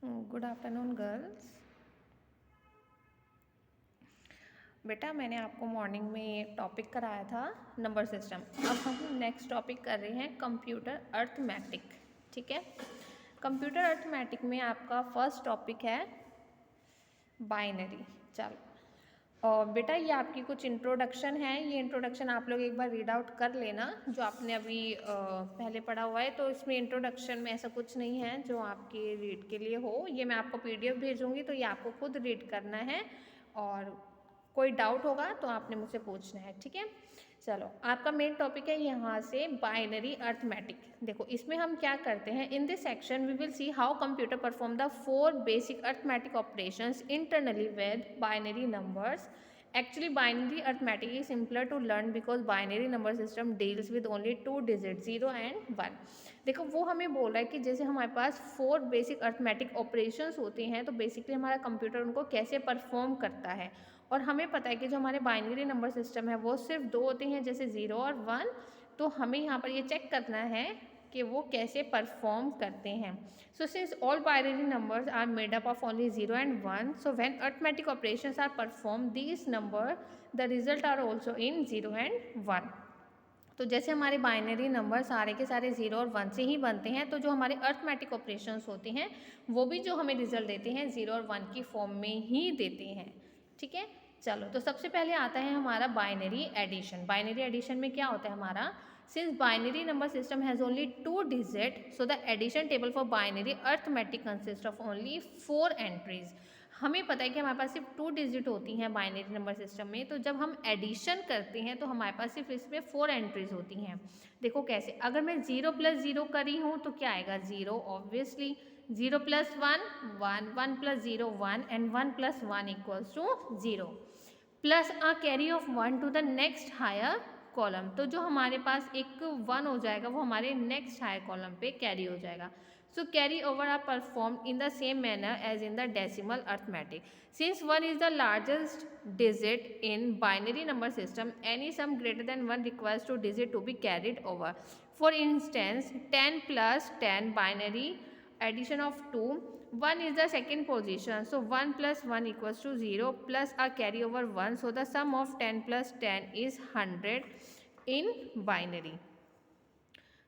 Good afternoon girls. बेटा मैंने आपको मॉर्निंग में एक टॉपिक कराया था नंबर सिस्टम। अब हम नेक्स्ट टॉपिक कर रहे हैं कंप्यूटर अर्थमेटिक। ठीक है, कंप्यूटर अर्थमेटिक में आपका फर्स्ट टॉपिक है बाइनरी। चलो, और बेटा ये आपकी कुछ इंट्रोडक्शन है, ये इंट्रोडक्शन आप लोग एक बार रीड आउट कर लेना जो आपने अभी पहले पढ़ा हुआ है। तो इसमें इंट्रोडक्शन में ऐसा कुछ नहीं है जो आपके रीड के लिए हो। ये मैं आपको पीडीएफ भेजूंगी तो ये आपको खुद रीड करना है, और कोई डाउट होगा तो आपने मुझसे पूछना है। ठीक है, चलो आपका मेन टॉपिक है यहाँ से बाइनरी अर्थमेटिक। देखो इसमें हम क्या करते हैं, in this section we will see how computer perform the 4 basic arithmetic operations internally with binary numbers. Actually, binary arithmetic is simpler to learn because binary number system deals with only 2 digits 0 and 1। देखो वो हमें बोल रहा है कि जैसे हमारे पास 4 basic arithmetic operations होते हैं तो बेसिकली हमारा कंप्यूटर उनको कैसे परफॉर्म करता है। और हमें पता है कि जो हमारे बाइनरी नंबर सिस्टम है वो सिर्फ 2 होते हैं, जैसे 0 और 1। तो हमें यहाँ पर ये चेक करना है कि वो कैसे परफॉर्म करते हैं। So since all binary numbers are made up of only 0 and 1, so when arithmetic operations are performed, these number the result are also in 0 and 1। तो जैसे हमारे बाइनरी नंबर सारे के सारे 0 और 1 से ही बनते हैं, तो जो हमारे अर्थमेटिक ऑपरेशंस होते हैं वो भी जो हमें रिजल्ट देते हैं 0 और 1 की फॉर्म में ही देते हैं। ठीक है, चलो तो सबसे पहले आता है हमारा बाइनरी एडिशन। बाइनरी एडिशन में क्या होता है हमारा, since binary number system has only 2 digits, so the addition table for binary arithmetic consists of only 4 entries। हमें पता है कि हमारे पास सिर्फ 2 डिजिट होती हैं बाइनरी नंबर सिस्टम में, तो जब हम एडिशन करते हैं तो हमारे पास सिर्फ इसमें 4 एंट्रीज होती हैं। देखो कैसे, अगर मैं 0 + 0 करी हूँ तो क्या आएगा 0, obviously 0 + 1 1, 1 + 0 1 and 1 + 1 = 0 plus a carry of 1 to the next higher column. तो जो हमारे पास एक 1 हो जाएगा वो हमारे नेक्स्ट हायर कॉलम पे कैरी हो जाएगा। So carry over are perform in the same manner as in the decimal arithmetic. Since 1 is the largest digit in binary number system, any sum greater than 1 requires two digit to be carried over. For instance 10 + 10 binary addition of 2, 1 is the second position, so 1 + 1 = 0 plus a carry over 1, so the sum of 10 + 10 is 100 in binary।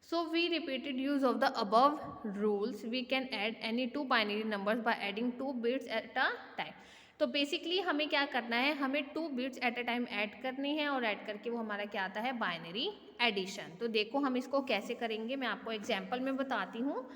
So we repeated use of the above rules, we can add any two binary numbers by adding 2 bits at a time। तो basically हमें क्या करना है, हमें 2 bits at a time add करने हैं और add करके वो हमारा क्या आता है बाइनरी एडिशन। तो देखो हम इसको कैसे करेंगे, मैं आपको एग्जांपल में बताती हूँ।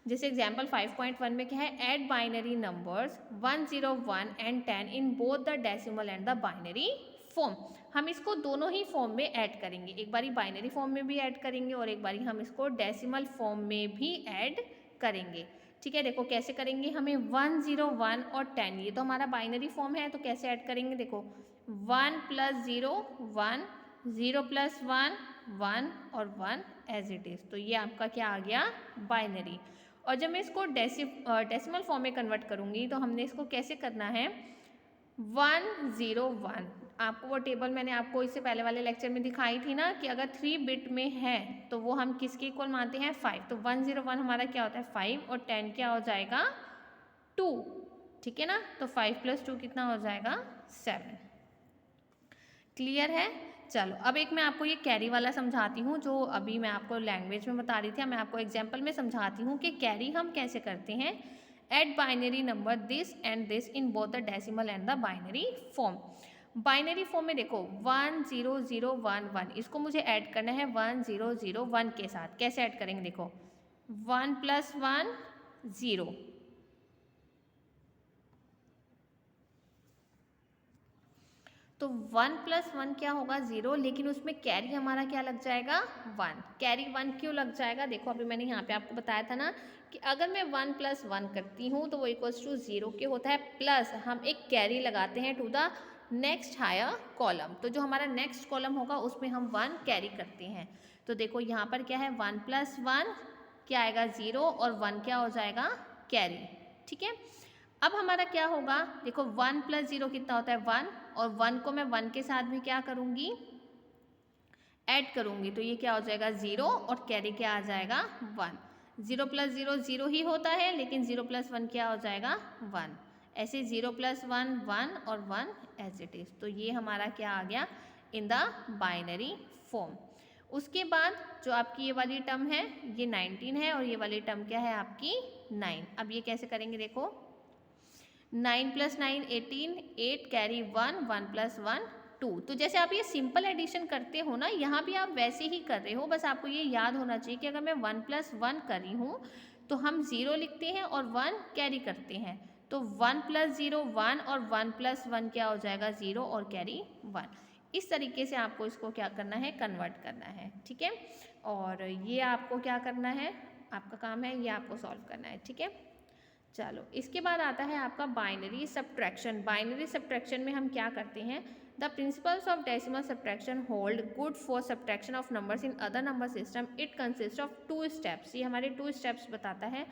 जैसे एग्जाम्पल 5.1 में क्या है, add binary numbers 1 0 1 and 10 in both the decimal and the binary form. हम इसको दोनों ही फॉर्म में ऐड करेंगे, एक बारी बाइनरी फॉर्म में भी ऐड करेंगे और एक बारी हम इसको डेसिमल फॉर्म में भी ऐड करेंगे। ठीक है, देखो कैसे करेंगे, हमें 1 0 1 और 10 ये तो हमारा बाइनरी फॉर्म है, तो कैसे ऐड करेंगे, देखो 1 + 0 1, 0 + 1 1 और 1 एज इट इज़। तो ये आपका क्या आ गया बाइनरी। और जब मैं इसको डेसिमल फॉर्म में कन्वर्ट करूँगी तो हमने इसको कैसे करना है, 1 0 1। आपको वो टेबल मैंने आपको इससे पहले वाले लेक्चर में दिखाई थी ना कि अगर 3 बिट में है तो वो हम किसके इक्वल मानते हैं 5। तो 1 0 1 हमारा क्या होता है 5 और 10 क्या हो जाएगा 2। ठीक है ना, तो 5 + 2 कितना हो जाएगा 7। क्लियर है। चलो अब एक मैं आपको ये कैरी वाला समझाती हूँ जो अभी मैं आपको लैंग्वेज में बता रही थी, मैं आपको एग्जाम्पल में समझाती हूँ कि कैरी हम कैसे करते हैं। Add binary number this and this in both the decimal and the binary form. Binary form में देखो 1 0 0 1 1, इसको मुझे ऐड करना है 1 0 0 1 के साथ। कैसे ऐड करेंगे, देखो 1 + 1 0, तो 1 + 1 क्या होगा 0, लेकिन उसमें कैरी हमारा क्या लग जाएगा 1। कैरी 1 क्यों लग जाएगा, देखो अभी मैंने यहाँ पे आपको बताया था ना कि अगर मैं 1 + 1 करती हूँ तो वो = 0 के होता है, प्लस हम एक कैरी लगाते हैं to the next higher column. तो जो हमारा नेक्स्ट कॉलम होगा उसमें हम 1 कैरी करते हैं। तो देखो यहाँ पर क्या है 1 + 1 क्या आएगा 0 और 1 क्या हो जाएगा कैरी। ठीक है, अब हमारा क्या होगा, देखो 1 + 0 कितना होता है 1, और 1 को मैं 1 के साथ भी क्या करूँगी ऐड करूँगी, तो ये क्या हो जाएगा 0 और कैरी क्या आ जाएगा 1। 0 + 0 0 ही होता है, लेकिन 0 + 1 क्या हो जाएगा 1। ऐसे 0 + 1 1 और 1 एज इट इज़। तो ये हमारा क्या आ गया इन द बाइनरी फॉर्म। उसके बाद जो आपकी ये वाली टर्म है ये 19 है और ये वाली टर्म क्या है आपकी 9। अब ये कैसे करेंगे देखो, 9 + 9 18, 8 कैरी 1, 1 + 1 2। तो जैसे आप ये सिंपल एडिशन करते हो ना, यहाँ भी आप वैसे ही कर रहे हो, बस आपको ये याद होना चाहिए कि अगर मैं 1 + 1 कर रही हूँ तो हम 0 लिखते हैं और 1 कैरी करते हैं। तो 1 + 0 1 और 1 + 1 क्या हो जाएगा 0 और कैरी 1। इस तरीके से आपको इसको क्या करना है कन्वर्ट करना है, ठीक है। और ये आपको क्या करना है, आपका काम है ये आपको सॉल्व करना है, ठीक है। चलो इसके बाद आता है आपका बाइनरी सब्ट्रैक्शन। बाइनरी सब्ट्रैक्शन में हम क्या करते हैं, the principles of decimal subtraction hold good for subtraction of numbers in other number system. It consist of 2 steps. ये हमारे 2 स्टेप्स बताता है,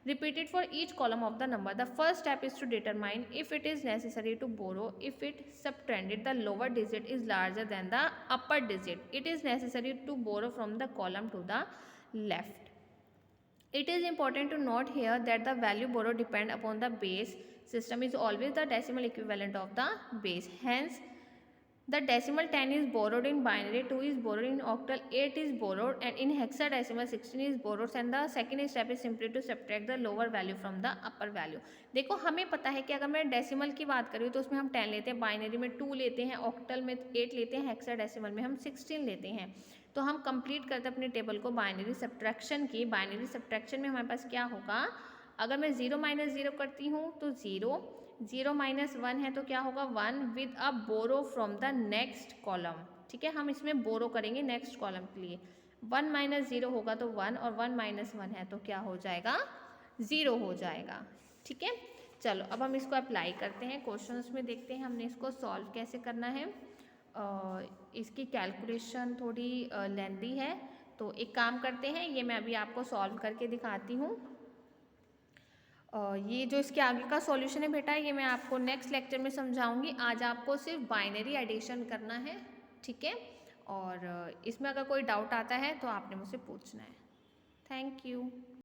repeated for each column of the number. The first step is to determine if it is necessary to borrow. If it subtrended the lower digit is larger than the upper digit, it is necessary to borrow from the column to the left. It is important to note here that the value borrowed depend upon the base system is always the decimal equivalent of the base. Hence, the decimal 10 is borrowed in binary, 2 is borrowed in octal, 8 is borrowed, and in hexadecimal 16 is borrowed, and the second step is simply to subtract the lower value from the upper value. देखो हमें पता है कि अगर मैं decimal की बात करूँ तो उसमें हम 10 लेते हैं, बाइनरी में 2 लेते हैं, ऑक्टल में 8 लेते हैं, हेक्साडेसिमल में हम 16 लेते हैं। तो हम कंप्लीट करते हैं अपने टेबल को बाइनरी सब्ट्रैक्शन की। बाइनरी सब्ट्रैक्शन में हमारे पास क्या होगा, अगर मैं 0 - 0 करती हूँ तो 0, 0 - 1 है तो क्या होगा 1 with a borrow from the next column, ठीक है। हम इसमें बोरो करेंगे नेक्स्ट कॉलम के लिए। 1 - 0 होगा तो 1 और 1 - 1 है तो क्या हो जाएगा 0 हो जाएगा, ठीक है। चलो अब हम इसको अप्लाई करते हैं, क्वेश्चंस में देखते हैं हमने इसको सॉल्व कैसे करना है। इसकी कैलकुलेशन थोड़ी लेंदी है, तो एक काम करते हैं, ये मैं अभी आपको सॉल्व करके दिखाती हूँ। ये जो इसके आगे का सॉल्यूशन है बेटा, ये मैं आपको नेक्स्ट लेक्चर में समझाऊंगी। आज आपको सिर्फ बाइनरी एडिशन करना है, ठीक है। और इसमें अगर कोई डाउट आता है तो आपने मुझसे पूछना है। Thank you.